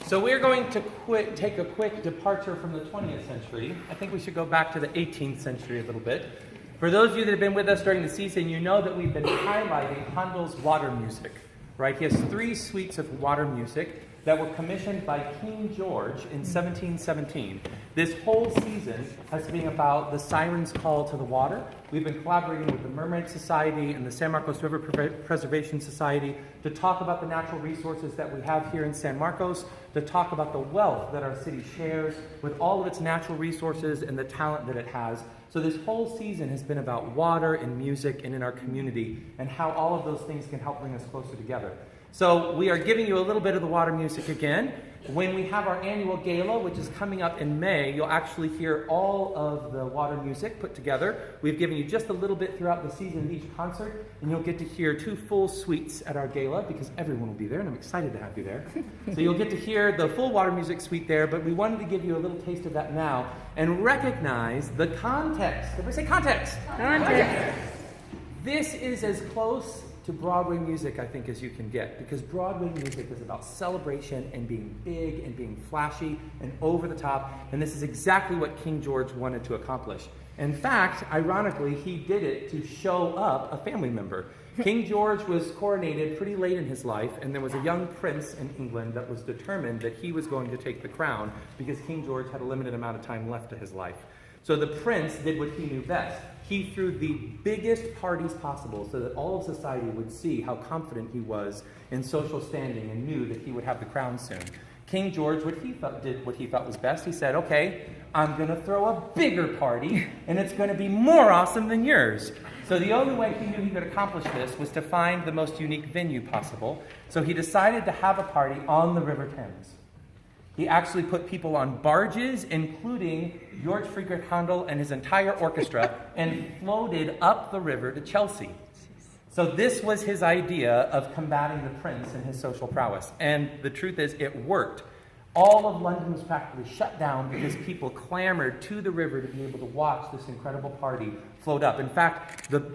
So we're going to take a quick departure from the 20th century. I think we should go back to the 18th century a little bit. For those of you that have been with us during the season, you know that we've been highlighting Handel's water music, right? He has 3 suites of water music that were commissioned by King George in 1717. This whole season has been about the Siren's Call to the Water. We've been collaborating with the Mermaid Society and the San Marcos River Preservation Society to talk about the natural resources that we have here in San Marcos, to talk about the wealth that our city shares with all of its natural resources and the talent that it has. So this whole season has been about water and music and in our community and how all of those things can help bring us closer together. So we are giving you a little bit of the water music again. When we have our annual gala, which is coming up in May, you'll actually hear all of the water music put together. We've given you just a little bit throughout the season of each concert, and you'll get to hear 2 full suites at our gala because everyone will be there, and I'm excited to have you there. So you'll get to hear the full water music suite there, but we wanted to give you a little taste of that now and recognize the context. Everybody say context. Context. This is as close to Broadway music, I think, as you can get, because Broadway music is about celebration and being big and being flashy and over the top, and this is exactly what King George wanted to accomplish. In fact, ironically, he did it to show up a family member. King George was coronated pretty late in his life, and there was a young prince in England that was determined that he was going to take the crown because King George had a limited amount of time left to his life. So the prince did what he knew best. He threw the biggest parties possible so that all of society would see how confident he was in social standing and knew that he would have the crown soon. King George, did what he thought was best. He said, okay, I'm going to throw a bigger party, and it's going to be more awesome than yours. So the only way he knew he could accomplish this was to find the most unique venue possible. So he decided to have a party on the River Thames. He actually put people on barges, including George Friedrich Handel and his entire orchestra, and floated up the river to Chelsea. So this was his idea of combating the prince and his social prowess. And the truth is, it worked. All of London was practically shut down because people clamored to the river to be able to watch this incredible party float up. In fact, the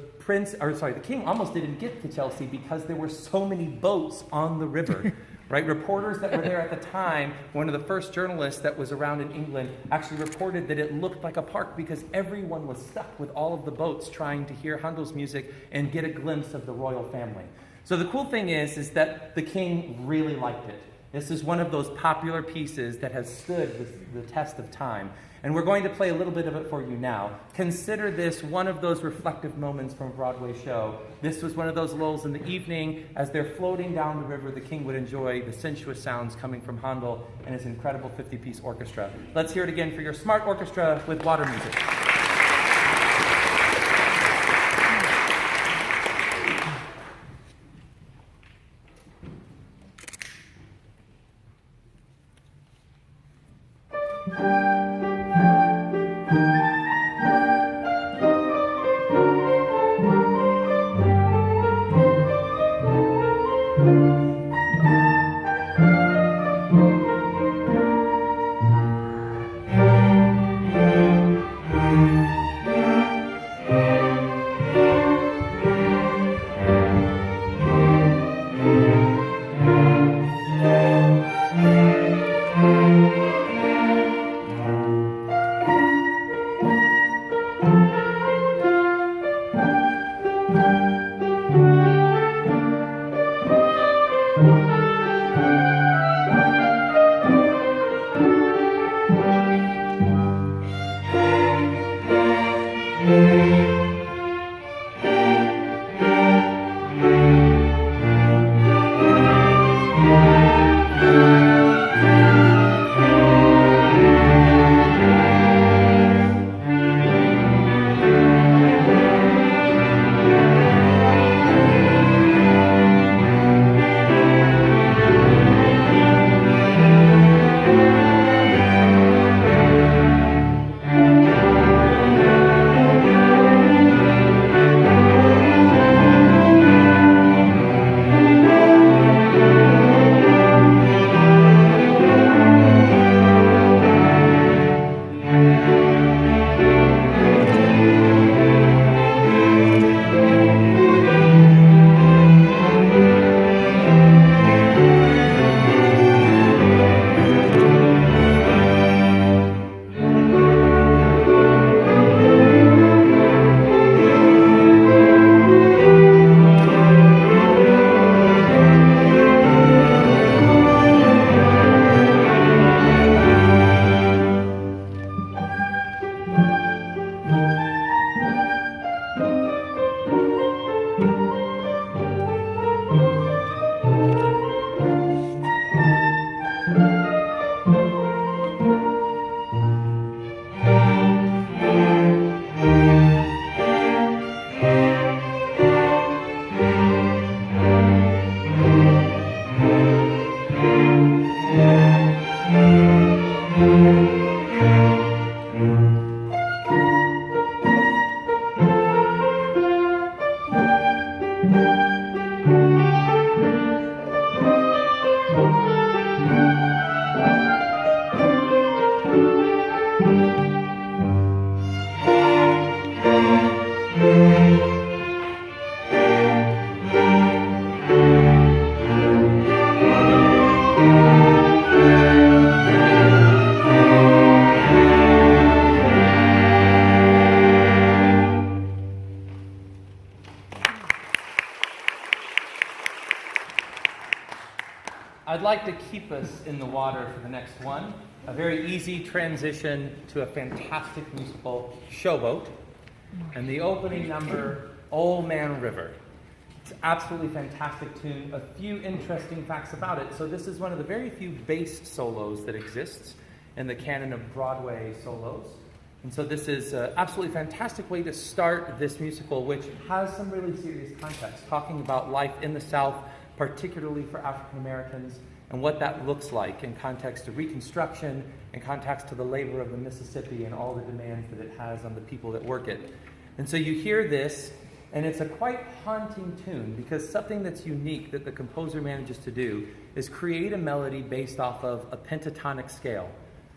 king almost didn't get to Chelsea because there were so many boats on the river. Right? Reporters that were there at the time, one of the first journalists that was around in England actually reported that it looked like a park because everyone was stuck with all of the boats trying to hear Handel's music and get a glimpse of the royal family. So the cool thing is that the king really liked it. This is one of those popular pieces that has stood the test of time. And we're going to play a little bit of it for you now. Consider this one of those reflective moments from a Broadway show. This was one of those lulls in the evening. As they're floating down the river, the king would enjoy the sensuous sounds coming from Handel and his incredible 50-piece orchestra. Let's hear it again for your smart orchestra with water music. I'd like to keep us in the water for the next one. A very easy transition to a fantastic musical, Showboat. And the opening number, Old Man River. It's an absolutely fantastic tune. A few interesting facts about it. So this is one of the very few bass solos that exists in the canon of Broadway solos. And so this is an absolutely fantastic way to start this musical, which has some really serious context, talking about life in the South, particularly for African Americans, and what that looks like in context to Reconstruction, in context to the labor of the Mississippi and all the demands that it has on the people that work it. And so you hear this, and it's a quite haunting tune, because something that's unique that the composer manages to do is create a melody based off of a pentatonic scale.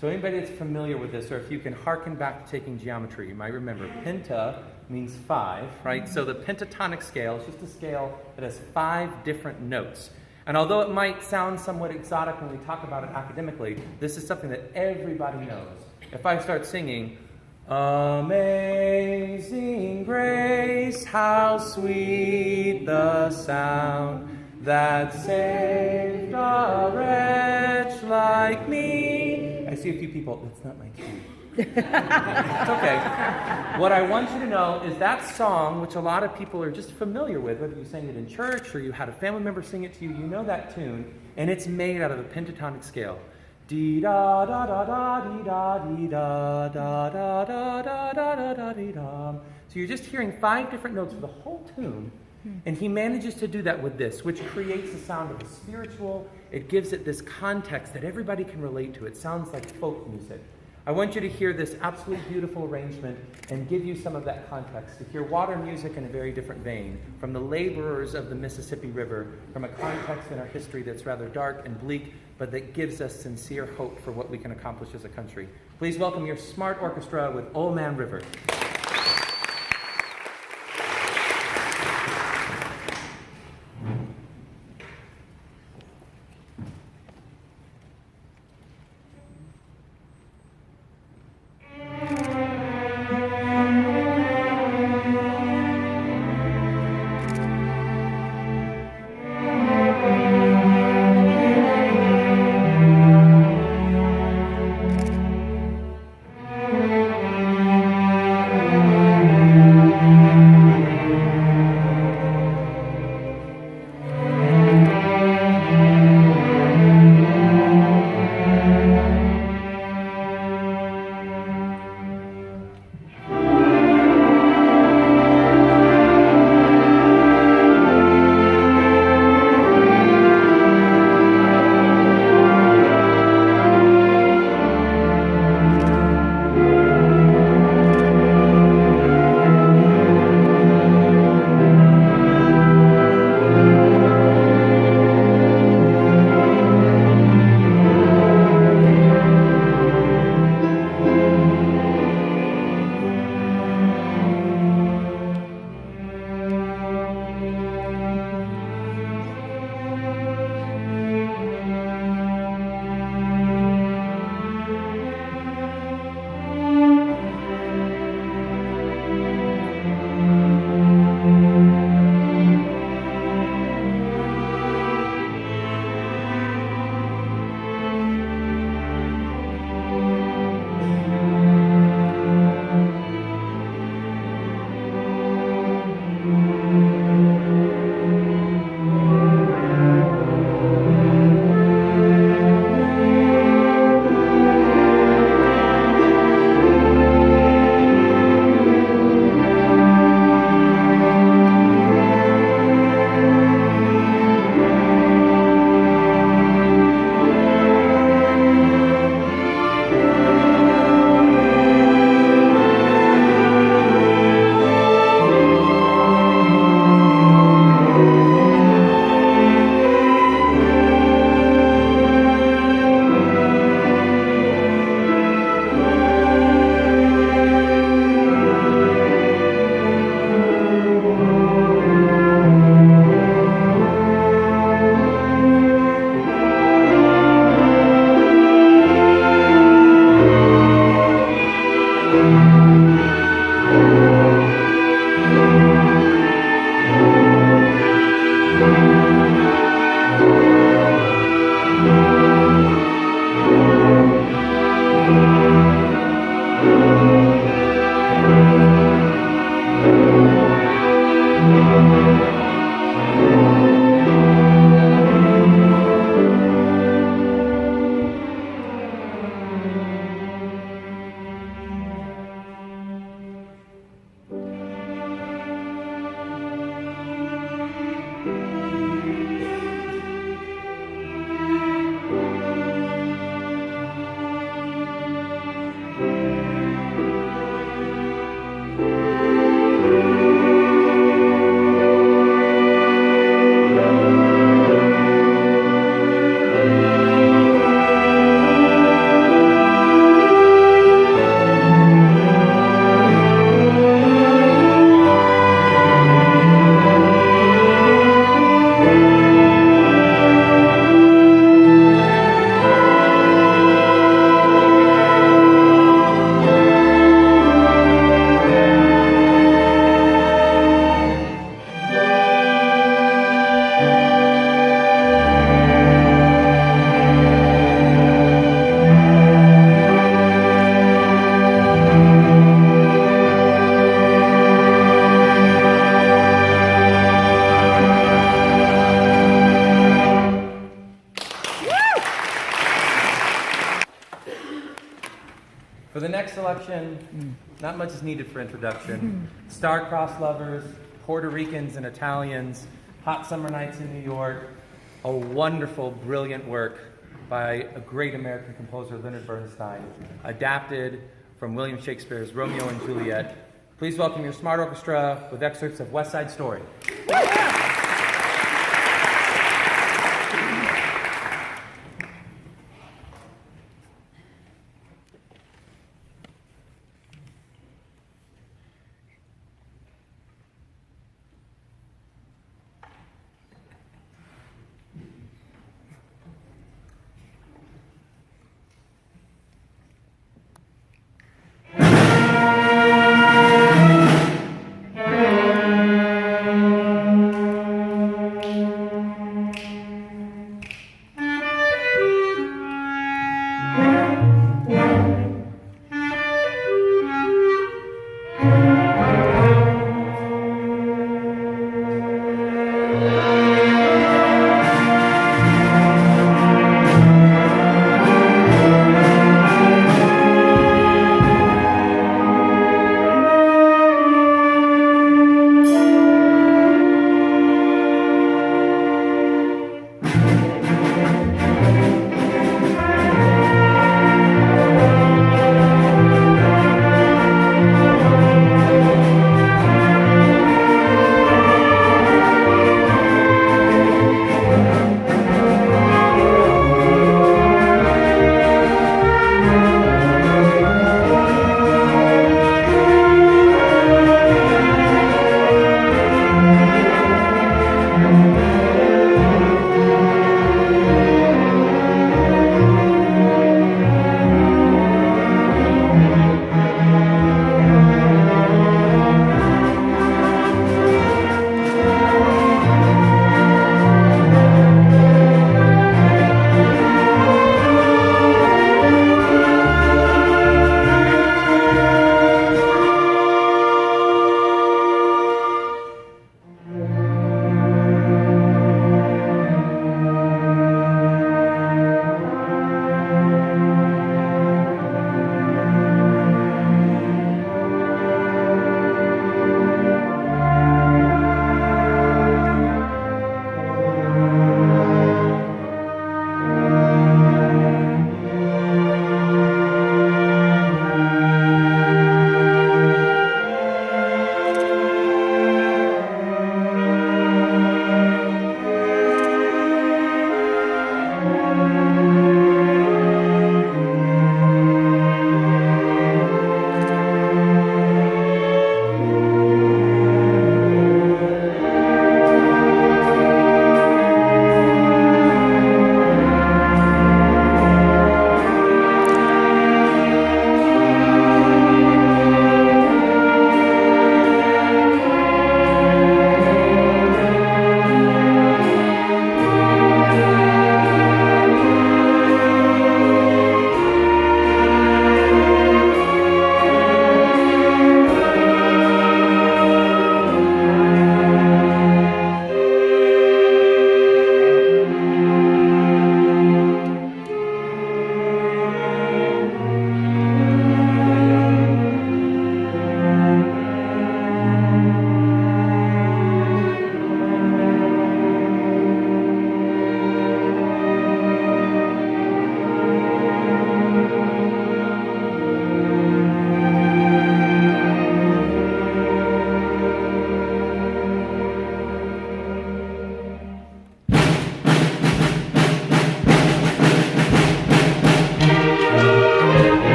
So anybody that's familiar with this, or if you can hearken back to taking geometry, you might remember penta means 5, right? So the pentatonic scale is just a scale that has 5 different notes. And although it might sound somewhat exotic when we talk about it academically, this is something that everybody knows. If I start singing, Amazing Grace, how sweet the sound that saved a wretch like me. I see a few people, that's not my key. It's okay. What I want you to know is that song, which a lot of people are just familiar with, whether you sang it in church or you had a family member sing it to you, you know that tune, and it's made out of the pentatonic scale. Dee da da da da dee da dee da da da da da da da da dee da. So you're just hearing 5 different notes for the whole tune, and he manages to do that with this, which creates the sound of the spiritual. It gives it this context that everybody can relate to. It sounds like folk music. I want you to hear this absolutely beautiful arrangement and give you some of that context, to hear water music in a very different vein, from the laborers of the Mississippi River, from a context in our history that's rather dark and bleak, but that gives us sincere hope for what we can accomplish as a country. Please welcome your smart orchestra with Old Man River. introduction, not much is needed for introduction. Star-crossed lovers, Puerto Ricans and Italians, hot summer nights in New York, a wonderful, brilliant work by a great American composer, Leonard Bernstein, adapted from William Shakespeare's Romeo and Juliet. Please welcome your smart orchestra with excerpts of West Side Story.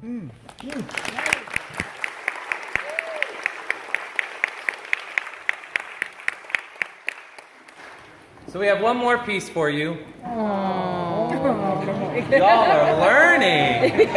So we have one more piece for you. Y'all are learning.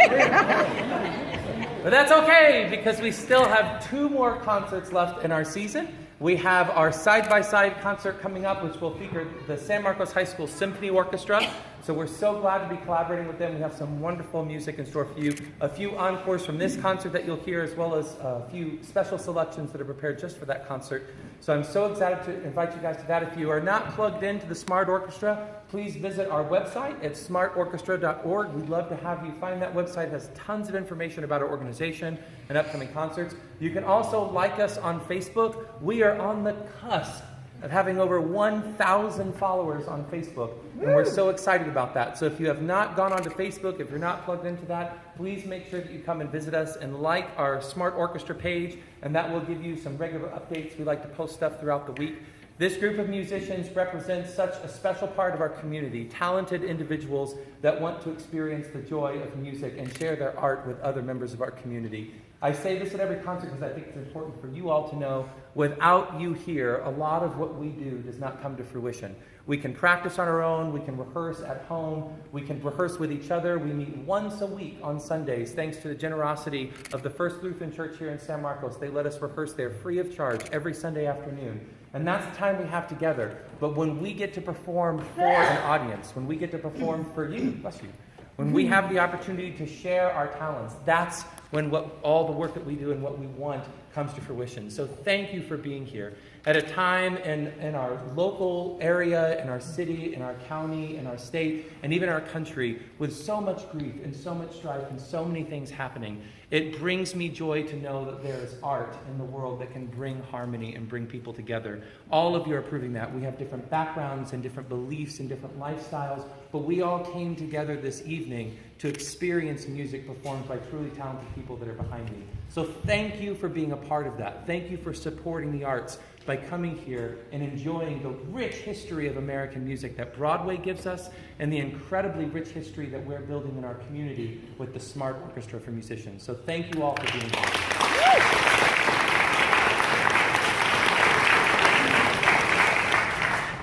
But that's okay, because we still have 2 more concerts left in our season. We have our side-by-side concert coming up, which will feature the San Marcos High School Symphony Orchestra. So we're so glad to be collaborating with them. We have some wonderful music in store for you. A few encores from this concert that you'll hear, as well as a few special selections that are prepared just for that concert. So I'm so excited to invite you guys to that. If you are not plugged into the Smart Orchestra, please visit our website at smartorchestra.org. We'd love to have you find that website. It has tons of information about our organization and upcoming concerts. You can also like us on Facebook. We are on the cusp of having over 1,000 followers on Facebook, and we're so excited about that. So if you have not gone onto Facebook, if you're not plugged into that, please make sure that you come and visit us and like our Smart Orchestra page, and that will give you some regular updates. We like to post stuff throughout the week. This group of musicians represents such a special part of our community, talented individuals that want to experience the joy of music and share their art with other members of our community. I say this at every concert because I think it's important for you all to know, without you here, a lot of what we do does not come to fruition. We can practice on our own, we can rehearse at home, we can rehearse with each other. We meet once a week on Sundays, thanks to the generosity of the First Lutheran Church here in San Marcos. They let us rehearse there free of charge every Sunday afternoon. And that's the time we have together. But when we get to perform for an audience, when we get to perform for you, bless you, when we have the opportunity to share our talents, that's when all the work that we do and what we want comes to fruition. So thank you for being here. At a time in our local area, in our city, in our county, in our state, and even our country, with so much grief and so much strife and so many things happening, it brings me joy to know that there is art in the world that can bring harmony and bring people together. All of you are proving that. We have different backgrounds and different beliefs and different lifestyles, but we all came together this evening to experience music performed by truly talented people that are behind me. So thank you for being a part of that. Thank you for supporting the arts by coming here and enjoying the rich history of American music that Broadway gives us and the incredibly rich history that we're building in our community with the Smart Orchestra for Musicians. So thank you all for being here.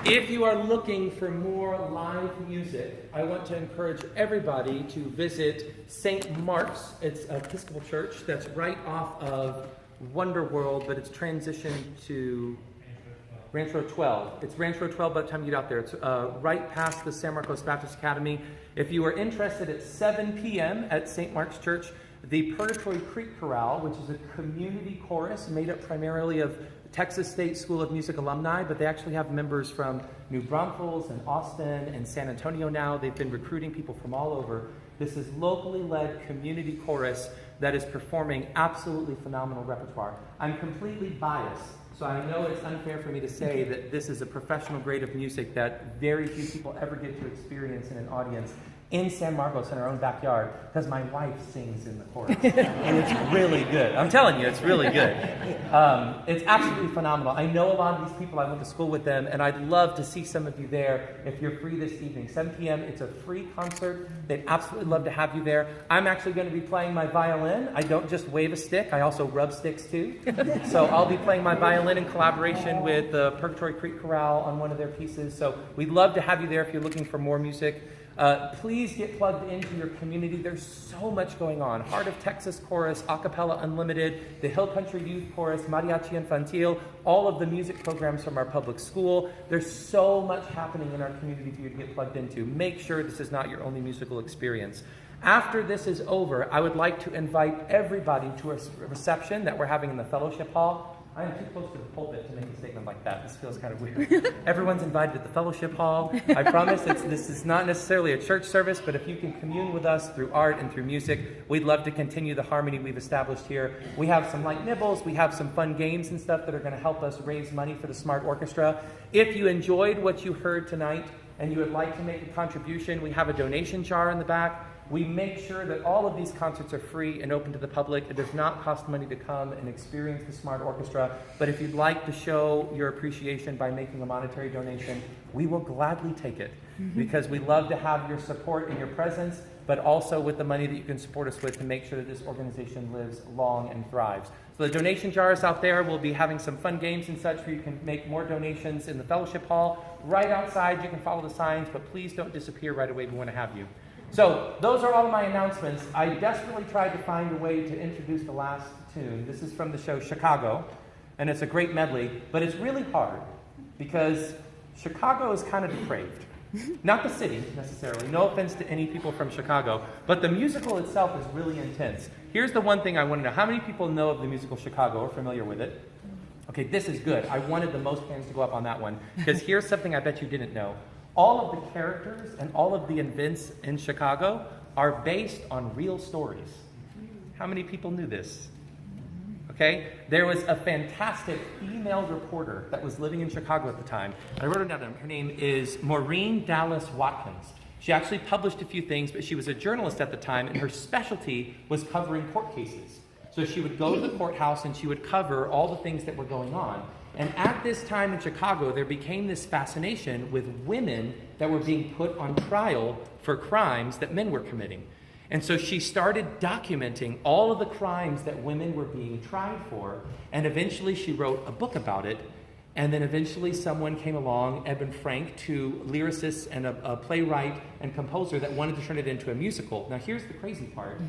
If you are looking for more live music, I want to encourage everybody to visit St. Mark's. It's an Episcopal church that's right off of Wonder World, but it's transitioned to Ranch Road 12. It's Ranch Road 12 by the time you get out there. It's right past the San Marcos Baptist Academy. If you are interested, at 7 p.m. at St. Mark's Church, the Purgatory Creek Chorale, which is a community chorus made up primarily of Texas State School of Music alumni, but they actually have members from New Braunfels and Austin and San Antonio now. They've been recruiting people from all over. This is locally led community chorus that is performing absolutely phenomenal repertoire. I'm completely biased, so I know it's unfair for me to say that this is a professional grade of music that very few people ever get to experience in an audience in San Marcos in our own backyard, because my wife sings in the chorus. And it's really good. I'm telling you, it's really good. It's absolutely phenomenal. I know a lot of these people. I went to school with them, and I'd love to see some of you there if you're free this evening. 7 p.m., it's a free concert. They'd absolutely love to have you there. I'm actually going to be playing my violin. I don't just wave a stick. I also rub sticks, too. So I'll be playing my violin in collaboration with the Purgatory Creek Chorale on one of their pieces. So we'd love to have you there if you're looking for more music. Please get plugged into your community. There's so much going on. Heart of Texas Chorus, Acapella Unlimited, the Hill Country Youth Chorus, Mariachi Infantil, all of the music programs from our public school. There's so much happening in our community for you to get plugged into. Make sure this is not your only musical experience. After this is over, I would like to invite everybody to a reception that we're having in the fellowship hall. I am too close to the pulpit to make a statement like that. This feels kind of weird. Everyone's invited at the fellowship hall. I promise this is not necessarily a church service, but if you can commune with us through art and through music, we'd love to continue the harmony we've established here. We have some light nibbles. We have some fun games and stuff that are going to help us raise money for the Smart Orchestra. If you enjoyed what you heard tonight and you would like to make a contribution, we have a donation jar in the back. We make sure that all of these concerts are free and open to the public. It does not cost money to come and experience the Smart Orchestra. But if you'd like to show your appreciation by making a monetary donation, we will gladly take it. because we love to have your support and your presence, but also with the money that you can support us with to make sure that this organization lives long and thrives. So the donation jars out there, we'll be having some fun games and such where you can make more donations in the fellowship hall. Right outside, you can follow the signs, but please don't disappear right away. We want to have you. So those are all of my announcements. I desperately tried to find a way to introduce the last tune. This is from the show Chicago, and it's a great medley, but it's really hard because Chicago is kind of depraved. Not the city, necessarily. No offense to any people from Chicago, but the musical itself is really intense. Here's the one thing I want to know. How many people know of the musical Chicago or familiar with it? Okay, this is good. I wanted the most hands to go up on that one, because here's something I bet you didn't know. All of the characters and all of the events in Chicago are based on real stories. How many people knew this? Okay, there was a fantastic female reporter that was living in Chicago at the time. I wrote her down. Her name is Maureen Dallas Watkins. She actually published a few things, but she was a journalist at the time, and her specialty was covering court cases. So she would go to the courthouse and she would cover all the things that were going on. And at this time in Chicago, there became this fascination with women that were being put on trial for crimes that men were committing. And so she started documenting all of the crimes that women were being tried for, and eventually she wrote a book about it. And then eventually someone came along, Eben Frank, two lyricists and a playwright and composer that wanted to turn it into a musical. Now here's the crazy part.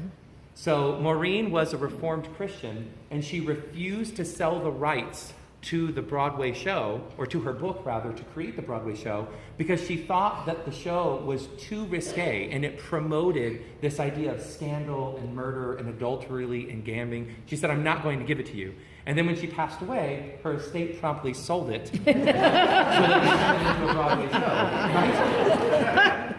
So Maureen was a Reformed Christian, and she refused to sell the rights to the Broadway show, or to her book rather, to create the Broadway show, because she thought that the show was too risque and it promoted this idea of scandal and murder and adultery and gambling. She said, I'm not going to give it to you. And then when she passed away, her estate promptly sold it so that they turned it into a Broadway show. Right?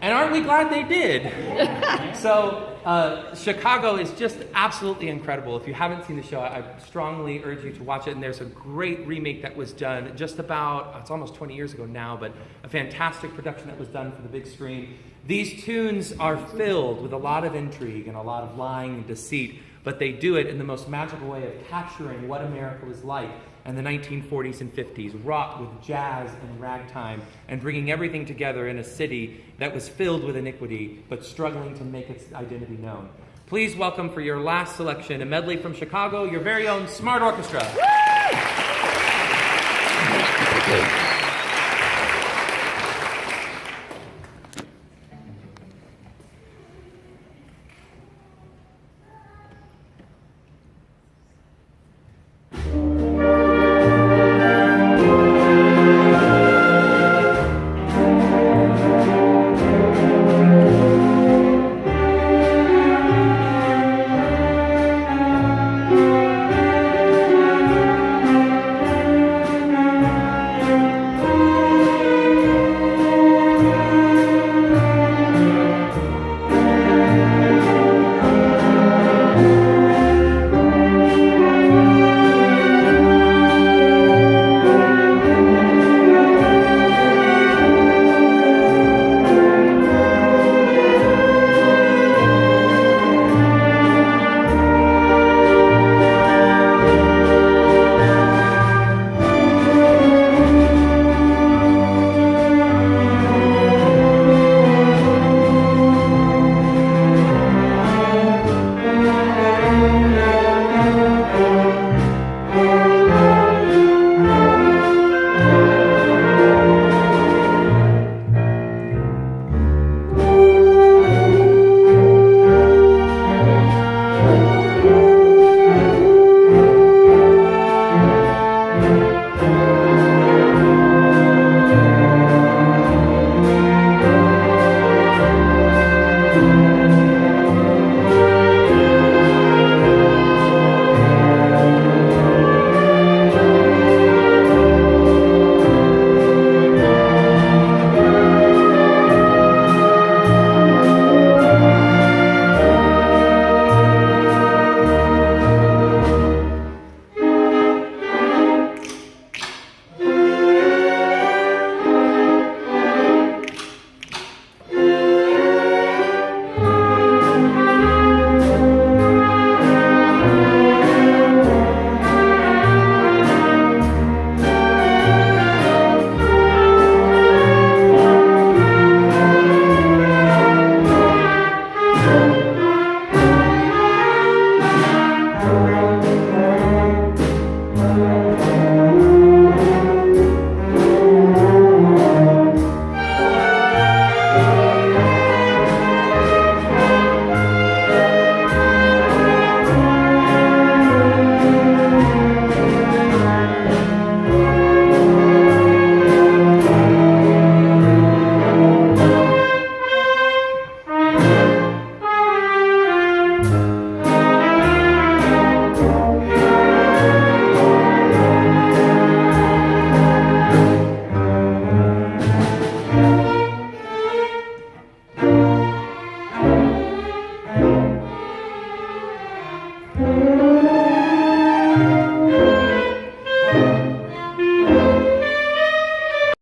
And aren't we glad they did? So Chicago is just absolutely incredible. If you haven't seen the show, I strongly urge you to watch it. And there's a great remake that was done just about, it's almost 20 years ago now, but a fantastic production that was done for the big screen. These tunes are filled with a lot of intrigue and a lot of lying and deceit, but they do it in the most magical way of capturing what America was like in the 1940s and 50s, wrought with jazz and ragtime, and bringing everything together in a city that was filled with iniquity, but struggling to make its identity known. Please welcome for your last selection, a medley from Chicago, your very own Smart Orchestra.